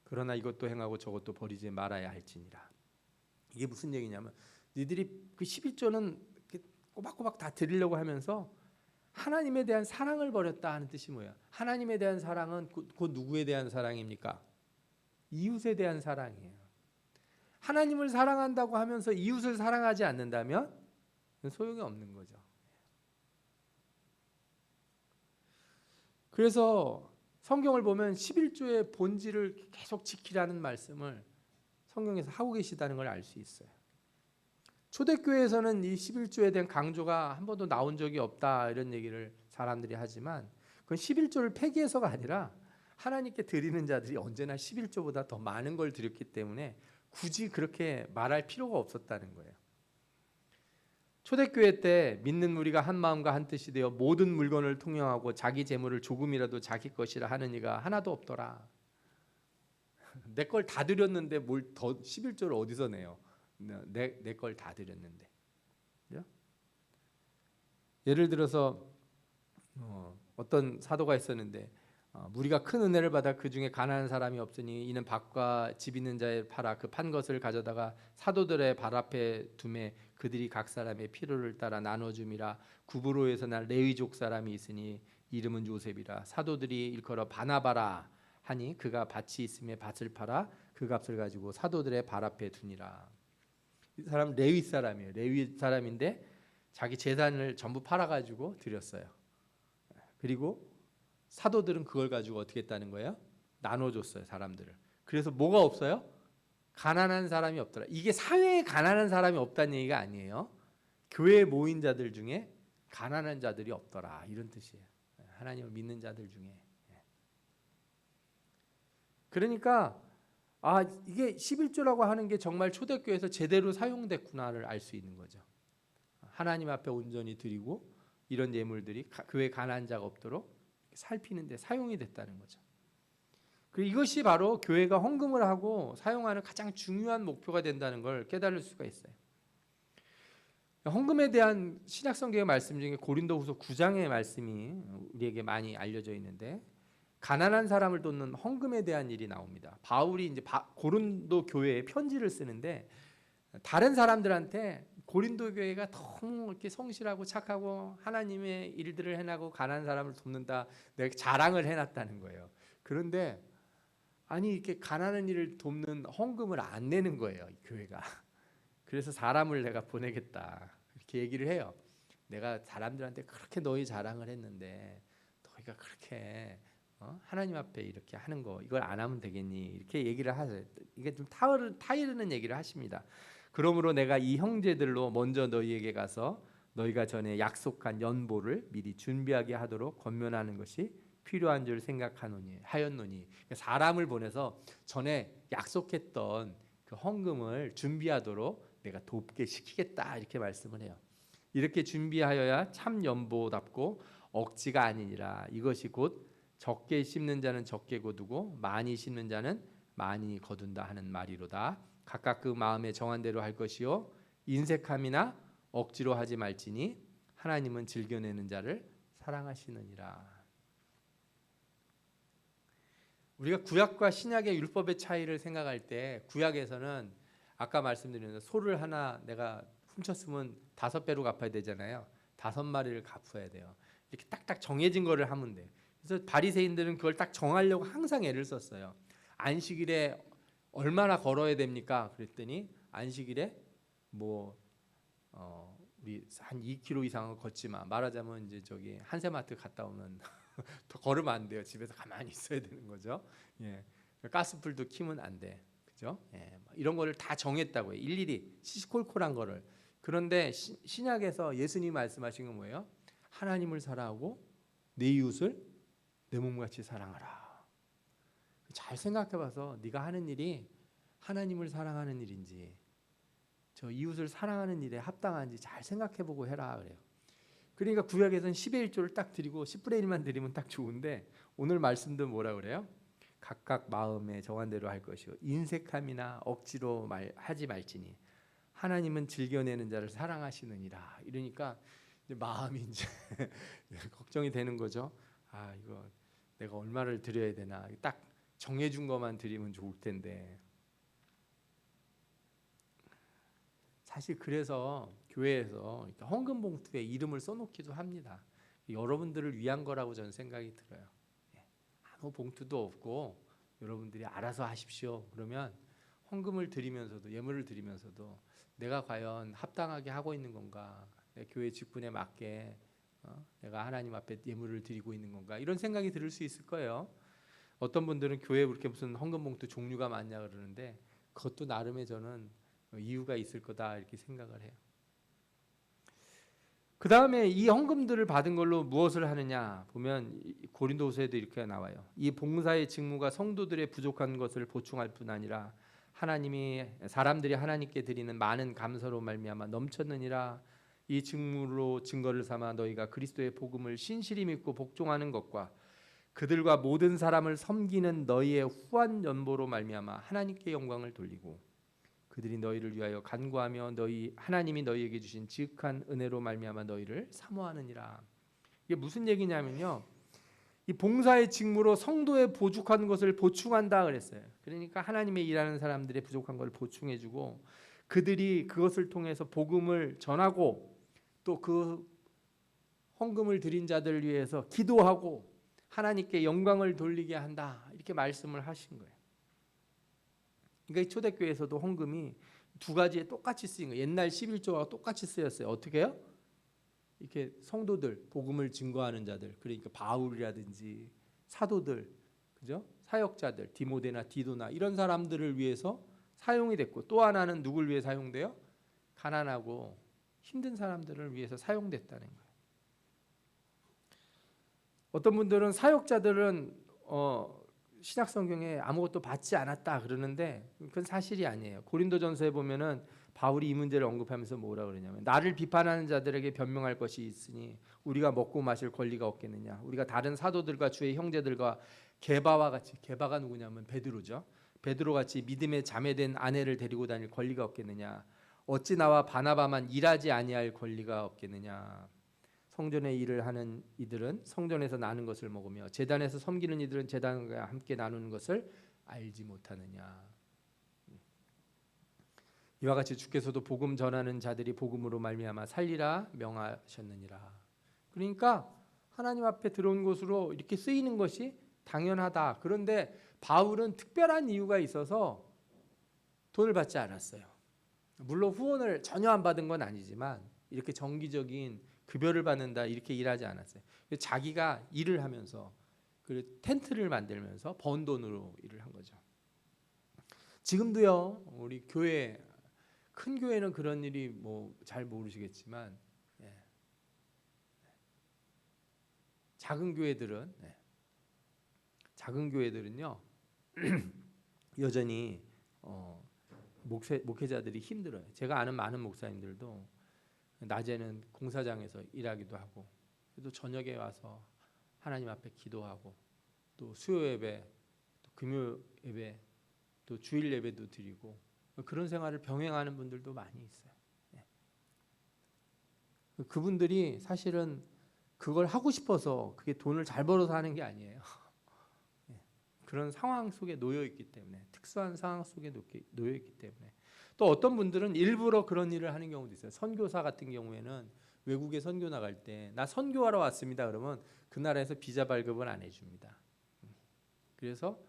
그러나 이것도 행하고 저것도 버리지 말아야 할지니라. 이게 무슨 얘기냐면 너희들이 그 11조는 꼬박꼬박 다 드리려고 하면서 하나님에 대한 사랑을 버렸다 하는 뜻이 뭐야? 하나님에 대한 사랑은 곧 누구에 대한 사랑입니까? 이웃에 대한 사랑이에요. 하나님을 사랑한다고 하면서 이웃을 사랑하지 않는다면 소용이 없는 거죠. 그래서 성경을 보면 11조의 본질을 계속 지키라는 말씀을 성경에서 하고 계시다는 걸 알 수 있어요. 초대교회에서는 이 11조에 대한 강조가 한 번도 나온 적이 없다 이런 얘기를 사람들이 하지만 그건 11조를 폐기해서가 아니라 하나님께 드리는 자들이 언제나 11조보다 더 많은 걸 드렸기 때문에 굳이 그렇게 말할 필요가 없었다는 거예요. 초대교회 때 믿는 무리가 한 마음과 한 뜻이 되어 모든 물건을 통용하고 자기 재물을 조금이라도 자기 것이라 하는 이가 하나도 없더라. 내 걸 다 드렸는데 뭘 더 11조를 어디서 내요? 내 걸 다 드렸는데. 그죠? 예를 들어서 어떤 사도가 있었는데 무리가 큰 은혜를 받아 그 중에 가난한 사람이 없으니 이는 밭과 집 있는 자에 팔아 그 판 것을 가져다가 사도들의 발 앞에 두매 그들이 각 사람의 필요를 따라 나눠줌이라. 구브로에서 난 레위족 사람이 있으니 이름은 요셉이라. 사도들이 일컬어 바나바라 하니 그가 밭이 있음에 밭을 팔아 그 값을 가지고 사도들의 발 앞에 두니라. 이 사람 레위 사람이에요. 레위 사람인데 자기 재산을 전부 팔아가지고 드렸어요. 그리고 사도들은 그걸 가지고 어떻게 했다는 거예요? 나눠줬어요, 사람들을. 그래서 뭐가 없어요? 가난한 사람이 없더라. 이게 사회에 가난한 사람이 없다는 얘기가 아니에요. 교회에 모인 자들 중에 가난한 자들이 없더라 이런 뜻이에요. 하나님을 믿는 자들 중에. 그러니까 이게 11조라고 하는 게 정말 초대교회에서 제대로 사용됐구나를 알 수 있는 거죠. 하나님 앞에 온전히 드리고 이런 예물들이 교회 가난한 자가 없도록 살피는데 사용이 됐다는 거죠. 그리고 이것이 바로 교회가 헌금을 하고 사용하는 가장 중요한 목표가 된다는 걸 깨달을 수가 있어요. 헌금에 대한 신약성경의 말씀 중에 고린도후서 9장의 말씀이 우리에게 많이 알려져 있는데 가난한 사람을 돕는 헌금에 대한 일이 나옵니다. 바울이 이제 고린도 교회에 편지를 쓰는데 다른 사람들한테 고린도 교회가 너무 이렇게 성실하고 착하고 하나님의 일들을 해나고 가난한 사람을 돕는다 내가 자랑을 해놨다는 거예요. 그런데 아니 이렇게 가난한 일을 돕는 헌금을 안 내는 거예요, 이 교회가. 그래서 사람을 내가 보내겠다 이렇게 얘기를 해요. 내가 사람들한테 그렇게 너희 자랑을 했는데 너희가 그렇게 하나님 앞에 이렇게 하는 거 이걸 안 하면 되겠니? 이렇게 얘기를 하세요. 이게 좀 타이르는 얘기를 하십니다. 그러므로 내가 이 형제들로 먼저 너희에게 가서 너희가 전에 약속한 연보를 미리 준비하게 하도록 권면하는 것이 필요한 줄 하였노니 사람을 보내서 전에 약속했던 그 헌금을 준비하도록 내가 돕게 시키겠다 이렇게 말씀을 해요. 이렇게 준비하여야 참 연보답고 억지가 아니니라. 이것이 곧 적게 심는 자는 적게 거두고 많이 심는 자는 많이 거둔다 하는 말이로다. 각각 그 마음에 정한 대로 할 것이요 인색함이나 억지로 하지 말지니 하나님은 즐겨내는 자를 사랑하시느니라. 우리가 구약과 신약의 율법의 차이를 생각할 때 구약에서는 아까 말씀드린 대로 소를 하나 내가 훔쳤으면 5배로 갚아야 되잖아요. 5마리를 갚아야 돼요. 이렇게 딱딱 정해진 거를 하면 돼. 그래서 바리새인들은 그걸 딱 정하려고 항상 애를 썼어요. 안식일에 얼마나 걸어야 됩니까? 그랬더니 안식일에 우리 한 2km 이상은 걷지 마. 말하자면 이제 저기 한세마트 갔다 오면 더 걸으면 안 돼요. 집에서 가만히 있어야 되는 거죠. 예. 가스불도 켜면 안 돼. 그죠? 예. 이런 거를 다 정했다고요. 일일이 시시콜콜한 거를. 그런데 신약에서 예수님이 말씀하신 건 뭐예요? 하나님을 사랑하고 내 이웃을 내 몸같이 사랑하라. 잘 생각해봐서 네가 하는 일이 하나님을 사랑하는 일인지 저 이웃을 사랑하는 일에 합당한지 잘 생각해보고 해라 그래요. 그러니까 구약에서는 10의 1조를 딱 드리고 10분의 1만 드리면 딱 좋은데 오늘 말씀도 뭐라 그래요? 각각 마음에 정한 대로 할 것이요 인색함이나 억지로 하지 말지니 하나님은 즐겨내는 자를 사랑하시느니라. 이러니까 이제 마음이 이제 걱정이 되는 거죠. 아, 이거 내가 얼마를 드려야 되나. 딱 정해준 것만 드리면 좋을 텐데. 사실 그래서 교회에서 헌금 봉투에 이름을 써놓기도 합니다. 여러분들을 위한 거라고 저는 생각이 들어요. 아무 봉투도 없고 여러분들이 알아서 하십시오. 그러면 헌금을 드리면서도, 예물을 드리면서도 내가 과연 합당하게 하고 있는 건가, 내 교회 직분에 맞게 내가 하나님 앞에 예물을 드리고 있는 건가, 이런 생각이 들 수 있을 거예요. 어떤 분들은 교회에 그렇게 무슨 헌금 봉투 종류가 많냐 그러는데 그것도 나름의 저는 이유가 있을 거다 이렇게 생각을 해요. 그 다음에 이 헌금들을 받은 걸로 무엇을 하느냐 보면 고린도후서에도 이렇게 나와요. 이 봉사의 직무가 성도들의 부족한 것을 보충할 뿐 아니라 사람들이 하나님께 드리는 많은 감사로 말미암아 넘쳤느니라. 이 직무로 증거를 삼아 너희가 그리스도의 복음을 신실히 믿고 복종하는 것과 그들과 모든 사람을 섬기는 너희의 후한 연보로 말미암아 하나님께 영광을 돌리고 그들이 너희를 위하여 간구하며 하나님이 너희에게 주신 지극한 은혜로 말미암아 너희를 사모하느니라. 이게 무슨 얘기냐면요, 이 봉사의 직무로 성도의 부족한 것을 보충한다 그랬어요. 그러니까 하나님의 일하는 사람들의 부족한 것을 보충해주고 그들이 그것을 통해서 복음을 전하고 또 그 헌금을 드린 자들을 위해서 기도하고 하나님께 영광을 돌리게 한다, 이렇게 말씀을 하신 거예요. 그러니까 초대교회에서도 헌금이 두 가지에 똑같이 쓰인 거예요. 옛날 11조와 똑같이 쓰였어요. 어떻게 해요? 이렇게 성도들, 복음을 증거하는 자들, 그러니까 바울이라든지 사도들, 그죠? 사역자들, 디모데나 디도나 이런 사람들을 위해서 사용이 됐고, 또 하나는 누굴 위해 사용돼요? 가난하고 힘든 사람들을 위해서 사용됐다는 거예요. 어떤 분들은 사역자들은 신약 성경에 아무것도 받지 않았다 그러는데 그건 사실이 아니에요. 고린도전서에 보면은 바울이 이 문제를 언급하면서 뭐라 그러냐면 나를 비판하는 자들에게 변명할 것이 있으니 우리가 먹고 마실 권리가 없겠느냐. 우리가 다른 사도들과 주의 형제들과 게바와 같이, 게바가 누구냐면 베드로죠. 베드로 같이 믿음에 자매된 아내를 데리고 다닐 권리가 없겠느냐. 어찌 나와 바나바만 일하지 아니할 권리가 없겠느냐. 성전의 일을 하는 이들은 성전에서 나는 것을 먹으며 제단에서 섬기는 이들은 제단과 함께 나누는 것을 알지 못하느냐. 이와 같이 주께서도 복음 전하는 자들이 복음으로 말미암아 살리라 명하셨느니라. 그러니까 하나님 앞에 들어온 것으로 이렇게 쓰이는 것이 당연하다. 그런데 바울은 특별한 이유가 있어서 돈을 받지 않았어요. 물론 후원을 전혀 안 받은 건 아니지만 이렇게 정기적인 급여를 받는다 이렇게 일하지 않았어요. 자기가 일을 하면서 그 텐트를 만들면서 번 돈으로 일을 한 거죠. 지금도요, 우리 교회, 큰 교회는 그런 일이 뭐 잘 모르시겠지만 작은 교회들은요 여전히 목회자들이 힘들어요. 제가 아는 많은 목사님들도 낮에는 공사장에서 일하기도 하고 또 저녁에 와서 하나님 앞에 기도하고 또 수요 예배, 또 금요 예배, 또 주일 예배도 드리고 그런 생활을 병행하는 분들도 많이 있어요. 그분들이 사실은 그걸 하고 싶어서 그게 돈을 잘 벌어서 하는 게 아니에요. 그런 상황 속에 놓여 있기 때문에, 특수한 상황 속에 놓여 있기 때문에. 또 어떤 분들은 일부러 그런 일을 하는 경우도 있어요. 선교사 같은 경우에는 외국에 선교 나갈 때 나 선교하러 왔습니다 그러면 그 나라에서 비자 발급을 안 해줍니다. 그래서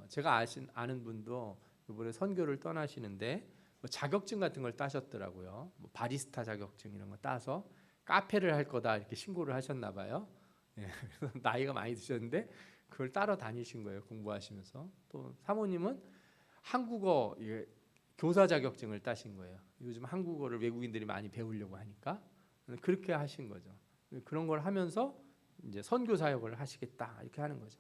제가 아는 분도 이번에 선교를 떠나시는데 뭐 자격증 같은 걸 따셨더라고요. 뭐 바리스타 자격증 이런 거 따서 카페를 할 거다 이렇게 신고를 하셨나 봐요. 그래서 나이가 많이 드셨는데 그걸 따러 다니신 거예요. 공부하시면서. 또 사모님은 한국어 교사 자격증을 따신 거예요. 요즘 한국어를 외국인들이 많이 배우려고 하니까 그렇게 하신 거죠. 그런 걸 하면서 이제 선교 사역을 하시겠다 이렇게 하는 거죠.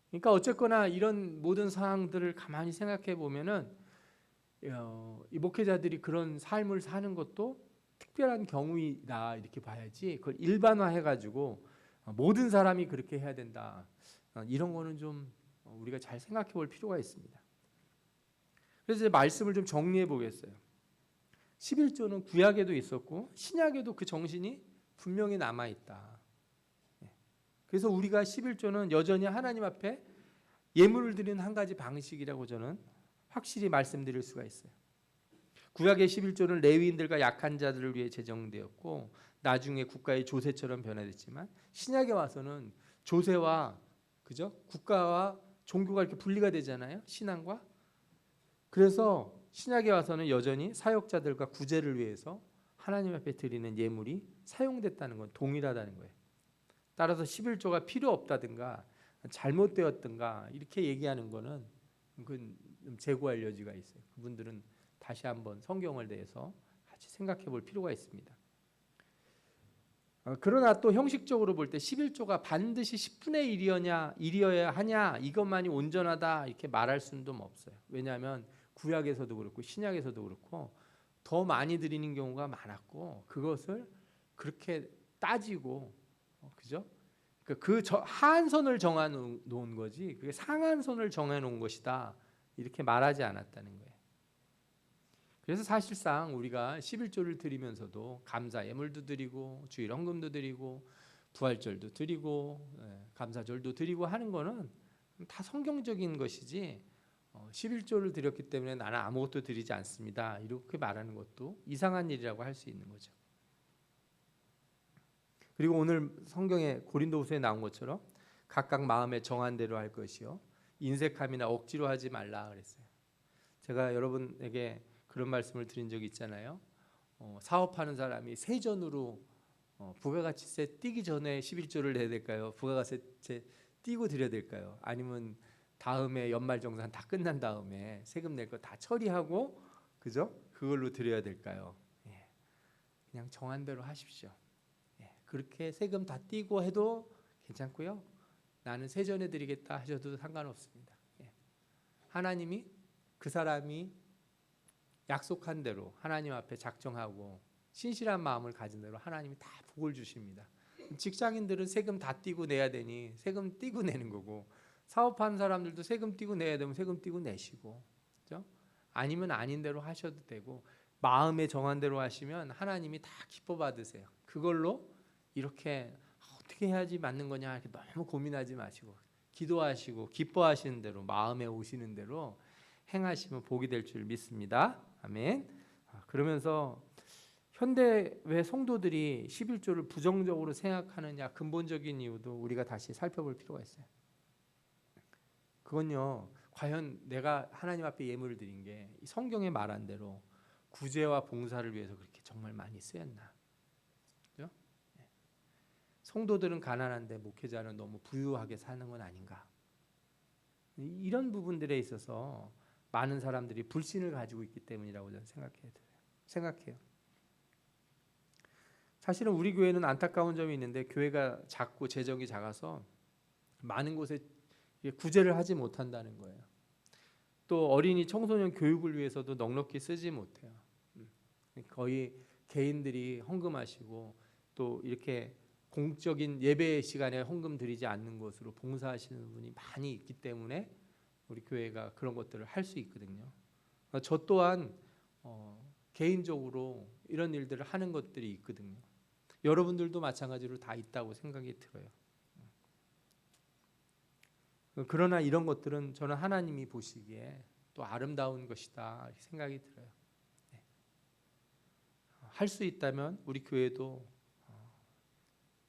그러니까 어쨌거나 이런 모든 상황들을 가만히 생각해 보면은 이 목회자들이 그런 삶을 사는 것도 특별한 경우이다 이렇게 봐야지 그걸 일반화해 가지고 모든 사람이 그렇게 해야 된다 이런 거는 좀 우리가 잘 생각해 볼 필요가 있습니다. 그래서 이제 말씀을 좀 정리해 보겠어요. 11조는 구약에도 있었고 신약에도 그 정신이 분명히 남아 있다. 그래서 우리가 11조는 여전히 하나님 앞에 예물을 드리는 한 가지 방식이라고 저는 확실히 말씀드릴 수가 있어요. 구약의 11조는 레위인들과 약한 자들을 위해 제정되었고 나중에 국가의 조세처럼 변화됐지만 신약에 와서는 조세와 그죠? 국가와 종교가 이렇게 분리가 되잖아요. 신앙과. 그래서 신약에 와서는 여전히 사역자들과 구제를 위해서 하나님 앞에 드리는 예물이 사용됐다는 건 동일하다는 거예요. 따라서 11조가 필요 없다든가 잘못되었든가 이렇게 얘기하는 거는 그건 좀 재고할 여지가 있어요. 그분들은 다시 한번 성경을 대해서 같이 생각해 볼 필요가 있습니다. 그러나 또 형식적으로 볼 때 11조가 반드시 10분의 1이어야 하냐 이것만이 온전하다 이렇게 말할 수는 좀 없어요. 왜냐하면 구약에서도 그렇고 신약에서도 그렇고 더 많이 드리는 경우가 많았고 그것을 그렇게 따지고 그죠? 그 하한선을 정해 놓은 거지 그게 상한선을 정해 놓은 것이다 이렇게 말하지 않았다는 거예요. 그래서 사실상 우리가 11조를 드리면서도 감사 예물도 드리고 주일 헌금도 드리고 부활절도 드리고 감사절도 드리고 하는 거는 다 성경적인 것이지 11조를 드렸기 때문에 나는 아무것도 드리지 않습니다 이렇게 말하는 것도 이상한 일이라고 할 수 있는 거죠. 그리고 오늘 성경에 고린도후서에 나온 것처럼 각각 마음에 정한 대로 할 것이요 인색함이나 억지로 하지 말라 그랬어요. 제가 여러분에게 그런 말씀을 드린 적이 있잖아요. 사업하는 사람이 세전으로 부가가치세 띄기 전에 11조를 내야 될까요? 부가가치세 띄고 드려야 될까요? 아니면 다음에 연말정산 다 끝난 다음에 세금 낼 거 다 처리하고 그죠? 그걸로 드려야 될까요? 예. 그냥 정한 대로 하십시오. 예. 그렇게 세금 다 띄고 해도 괜찮고요. 나는 세전에 드리겠다 하셔도 상관없습니다. 예. 하나님이 그 사람이 약속한 대로 하나님 앞에 작정하고 신실한 마음을 가진 대로 하나님이 다 복을 주십니다. 직장인들은 세금 다 띄고 내야 되니 세금 띄고 내는 거고 사업하는 사람들도 세금 띄고 내야 되면 세금 띄고 내시고 그렇죠? 아니면 아닌 대로 하셔도 되고 마음에 정한 대로 하시면 하나님이 다 기뻐 받으세요. 그걸로 이렇게 어떻게 해야지 맞는 거냐 이렇게 너무 고민하지 마시고 기도하시고 기뻐하시는 대로 마음에 오시는 대로 행하시면 복이 될 줄 믿습니다. 아멘. 그러면서 현대 왜 성도들이 11조를 부정적으로 생각하느냐 근본적인 이유도 우리가 다시 살펴볼 필요가 있어요. 그건요. 과연 내가 하나님 앞에 예물을 드린 게 성경에 말한 대로 구제와 봉사를 위해서 그렇게 정말 많이 쓰였나? 그죠? 성도들은 가난한데 목회자는 너무 부유하게 사는 건 아닌가? 이런 부분들에 있어서 많은 사람들이 불신을 가지고 있기 때문이라고 저는 생각해요. 사실은 우리 교회는 안타까운 점이 있는데 교회가 작고 재정이 작아서 많은 곳에 구제를 하지 못한다는 거예요. 또 어린이 청소년 교육을 위해서도 넉넉히 쓰지 못해요. 거의 개인들이 헌금하시고 또 이렇게 공적인 예배 시간에 헌금 드리지 않는 것으로 봉사하시는 분이 많이 있기 때문에 우리 교회가 그런 것들을 할 수 있거든요. 저 또한 개인적으로 이런 일들을 하는 것들이 있거든요. 여러분들도 마찬가지로 다 있다고 생각이 들어요. 그러나 이런 것들은 저는 하나님이 보시기에 또 아름다운 것이다 생각이 들어요. 할 수 있다면 우리 교회도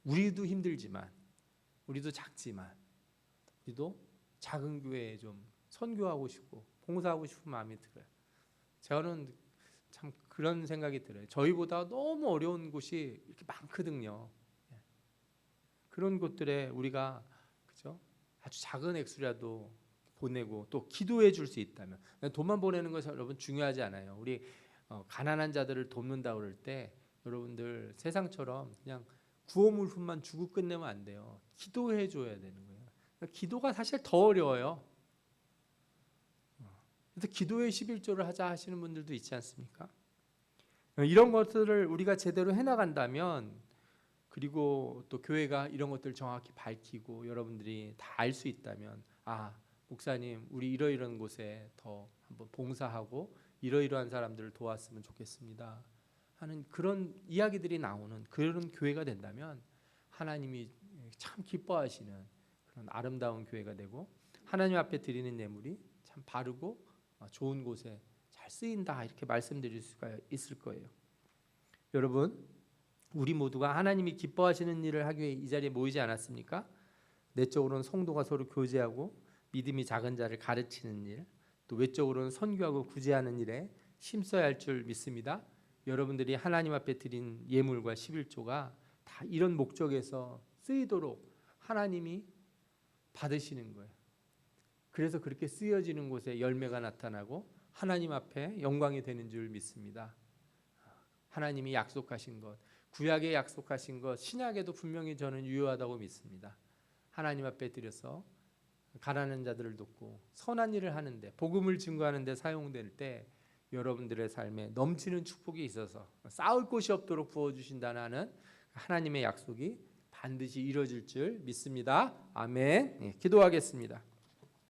우리도 힘들지만 우리도 작지만 우리도 작은 교회에 좀 선교하고 싶고 봉사하고 싶은 마음이 들어요. 저는 참 그런 생각이 들어요. 저희보다 너무 어려운 곳이 이렇게 많거든요. 그런 곳들에 우리가 그죠? 아주 작은 액수라도 보내고 또 기도해 줄 수 있다면 돈만 보내는 것이 여러분 중요하지 않아요. 우리 가난한 자들을 돕는다 그럴 때 여러분들 세상처럼 그냥 구호물품만 주고 끝내면 안 돼요. 기도해 줘야 되는 거예요. 기도가 사실 더 어려워요. 그래서 기도의 11조를 하자 하시는 분들도 있지 않습니까? 이런 것들을 우리가 제대로 해나간다면 그리고 또 교회가 이런 것들을 정확히 밝히고 여러분들이 다 알 수 있다면 목사님, 우리 이러이러한 곳에 더 한번 봉사하고 이러이러한 사람들을 도왔으면 좋겠습니다 하는 그런 이야기들이 나오는 그런 교회가 된다면 하나님이 참 기뻐하시는 그런 아름다운 교회가 되고, 하나님 앞에 드리는 예물이 참 바르고 좋은 곳에 잘 쓰인다, 이렇게 말씀드릴 수가 있을 거예요. 여러분, 우리 모두가 하나님이 기뻐하시는 일을 하기 위해 이 자리에 모이지 않았습니까? 내적으로는 성도가 서로 교제하고 믿음이 작은 자를 가르치는 일, 또 외적으로는 선교하고 구제하는 일에 힘써야 할 줄 믿습니다. 여러분들이 하나님 앞에 드린 예물과 11조가 다 이런 목적에서 쓰이도록 하나님이 받으시는 거예요. 그래서 그렇게 쓰여지는 곳에 열매가 나타나고 하나님 앞에 영광이 되는 줄 믿습니다. 하나님이 약속하신 것, 구약에 약속하신 것, 신약에도 분명히 저는 유효하다고 믿습니다. 하나님 앞에 드려서 가난한 자들을 돕고 선한 일을 하는데, 복음을 증거하는 데 사용될 때 여러분들의 삶에 넘치는 축복이 있어서 쌓을 곳이 없도록 부어주신다는 하나님의 약속이 반드시 이루어질 줄 믿습니다. 아멘. 기도하겠습니다.